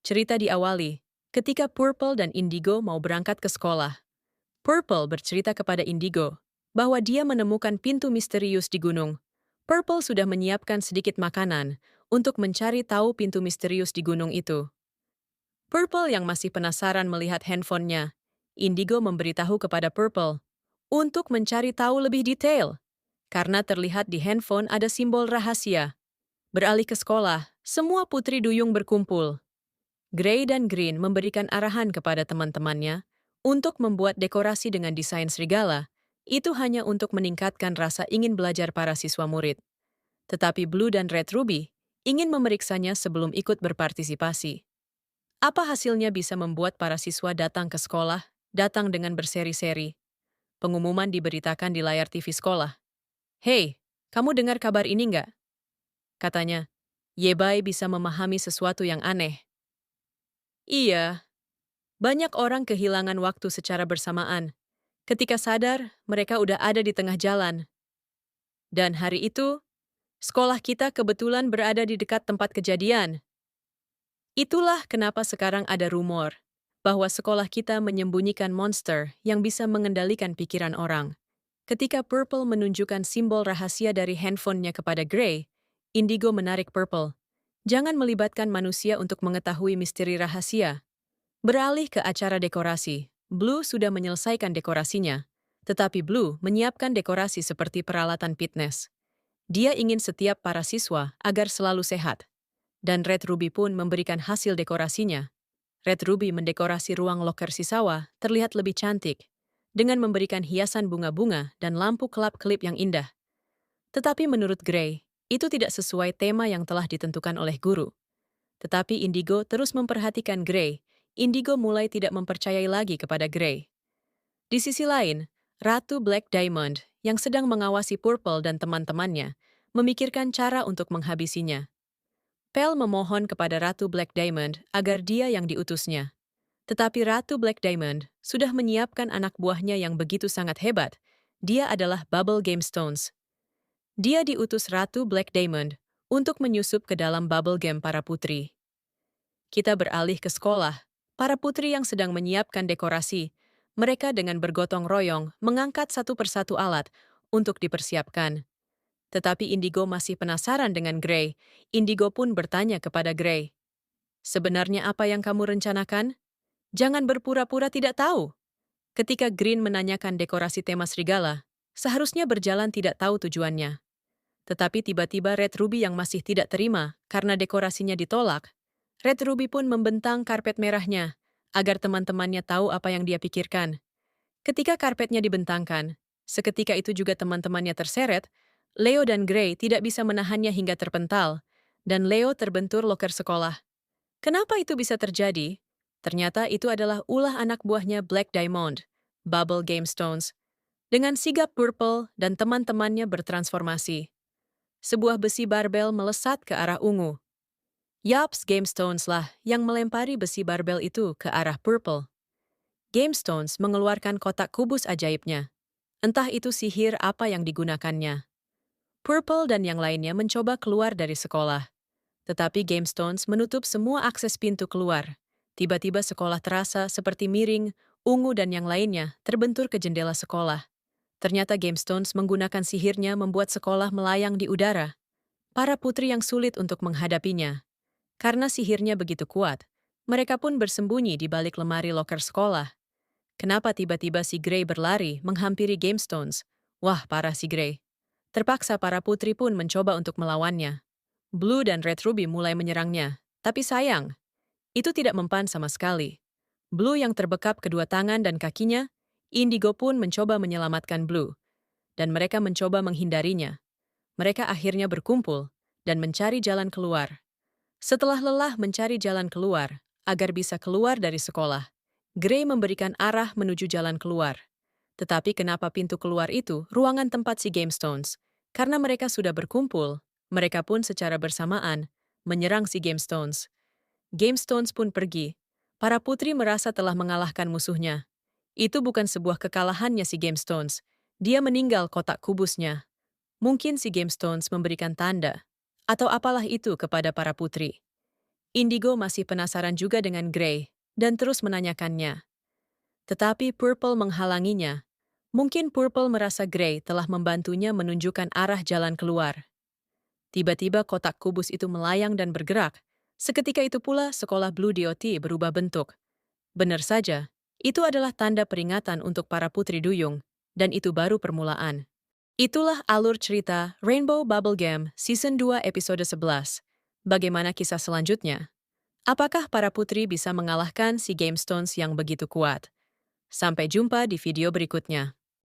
Cerita diawali ketika Purple dan Indigo mau berangkat ke sekolah. Purple bercerita kepada Indigo bahwa dia menemukan pintu misterius di gunung. Purple sudah menyiapkan sedikit makanan untuk mencari tahu pintu misterius di gunung itu. Purple yang masih penasaran melihat handphonenya, Indigo memberitahu kepada Purple untuk mencari tahu lebih detail. Karena terlihat di handphone ada simbol rahasia. Beralih ke sekolah, semua putri duyung berkumpul. Gray dan Green memberikan arahan kepada teman-temannya untuk membuat dekorasi dengan desain serigala. Itu hanya untuk meningkatkan rasa ingin belajar para siswa murid. Tetapi Blue dan Red Ruby ingin memeriksanya sebelum ikut berpartisipasi. Apa hasilnya bisa membuat para siswa datang ke sekolah, datang dengan berseri-seri. Pengumuman diberitakan di layar TV sekolah. "Hei, kamu dengar kabar ini nggak?" Katanya, Yebai bisa memahami sesuatu yang aneh. Iya, banyak orang kehilangan waktu secara bersamaan. Ketika sadar, mereka udah ada di tengah jalan. Dan hari itu, sekolah kita kebetulan berada di dekat tempat kejadian. Itulah kenapa sekarang ada rumor bahwa sekolah kita menyembunyikan monster yang bisa mengendalikan pikiran orang. Ketika Purple menunjukkan simbol rahasia dari handphonenya kepada Gray, Indigo menarik Purple. Jangan melibatkan manusia untuk mengetahui misteri rahasia. Beralih ke acara dekorasi, Blue sudah menyelesaikan dekorasinya. Tetapi Blue menyiapkan dekorasi seperti peralatan fitness. Dia ingin setiap para siswa agar selalu sehat. Dan Red Ruby pun memberikan hasil dekorasinya. Red Ruby mendekorasi ruang loker siswa terlihat lebih cantik, dengan memberikan hiasan bunga-bunga dan lampu kelap-kelip yang indah. Tetapi menurut Gray, itu tidak sesuai tema yang telah ditentukan oleh guru. Tetapi Indigo terus memperhatikan Gray. Indigo mulai tidak mempercayai lagi kepada Gray. Di sisi lain, Ratu Black Diamond yang sedang mengawasi Purple dan teman-temannya memikirkan cara untuk menghabisinya. Pell memohon kepada Ratu Black Diamond agar dia yang diutusnya. Tetapi Ratu Black Diamond sudah menyiapkan anak buahnya yang begitu sangat hebat. Dia adalah Bubble Game Stones. Dia diutus Ratu Black Diamond untuk menyusup ke dalam bubble game para putri. Kita beralih ke sekolah. Para putri yang sedang menyiapkan dekorasi, mereka dengan bergotong royong mengangkat satu persatu alat untuk dipersiapkan. Tetapi Indigo masih penasaran dengan Gray. Indigo pun bertanya kepada Gray, "Sebenarnya apa yang kamu rencanakan? Jangan berpura-pura tidak tahu." Ketika Green menanyakan dekorasi tema serigala, seharusnya berjalan tidak tahu tujuannya. Tetapi tiba-tiba Red Ruby yang masih tidak terima karena dekorasinya ditolak. Red Ruby pun membentang karpet merahnya agar teman-temannya tahu apa yang dia pikirkan. Ketika karpetnya dibentangkan, seketika itu juga teman-temannya terseret. Leo dan Gray tidak bisa menahannya hingga terpental, dan Leo terbentur loker sekolah. Kenapa itu bisa terjadi? Ternyata itu adalah ulah anak buahnya Black Diamond, Bubble Game Stones. Dengan sigap Purple dan teman-temannya bertransformasi. Sebuah besi barbel melesat ke arah ungu. Yaps, Game Stones lah yang melempari besi barbel itu ke arah Purple. Game Stones mengeluarkan kotak kubus ajaibnya. Entah itu sihir apa yang digunakannya. Purple dan yang lainnya mencoba keluar dari sekolah. Tetapi Game Stones menutup semua akses pintu keluar. Tiba-tiba sekolah terasa seperti miring, ungu dan yang lainnya terbentur ke jendela sekolah. Ternyata Game Stones menggunakan sihirnya membuat sekolah melayang di udara. Para putri yang sulit untuk menghadapinya. Karena sihirnya begitu kuat, mereka pun bersembunyi di balik lemari loker sekolah. Kenapa tiba-tiba si Gray berlari menghampiri Game Stones? Wah, parah si Gray. Terpaksa para putri pun mencoba untuk melawannya. Blue dan Red Ruby mulai menyerangnya. Tapi sayang, itu tidak mempan sama sekali. Blue yang terbekap kedua tangan dan kakinya, Indigo pun mencoba menyelamatkan Blue. Dan mereka mencoba menghindarinya. Mereka akhirnya berkumpul dan mencari jalan keluar. Setelah lelah mencari jalan keluar, agar bisa keluar dari sekolah, Gray memberikan arah menuju jalan keluar. Tetapi kenapa pintu keluar itu ruangan tempat si Game Stones? Karena mereka sudah berkumpul, mereka pun secara bersamaan menyerang si Game Stones. Game Stones pun pergi. Para putri merasa telah mengalahkan musuhnya. Itu bukan sebuah kekalahannya si Game Stones. Dia meninggal kotak kubusnya. Mungkin si Game Stones memberikan tanda, atau apalah itu kepada para putri. Indigo masih penasaran juga dengan Grey dan terus menanyakannya. Tetapi Purple menghalanginya. Mungkin Purple merasa Grey telah membantunya menunjukkan arah jalan keluar. Tiba-tiba kotak kubus itu melayang dan bergerak. Seketika itu pula sekolah Blue DOT berubah bentuk. Benar saja, itu adalah tanda peringatan untuk para putri duyung, dan itu baru permulaan. Itulah alur cerita Rainbow Bubblegum Season 2 Episode 11. Bagaimana kisah selanjutnya? Apakah para putri bisa mengalahkan si Game Stones yang begitu kuat? Sampai jumpa di video berikutnya.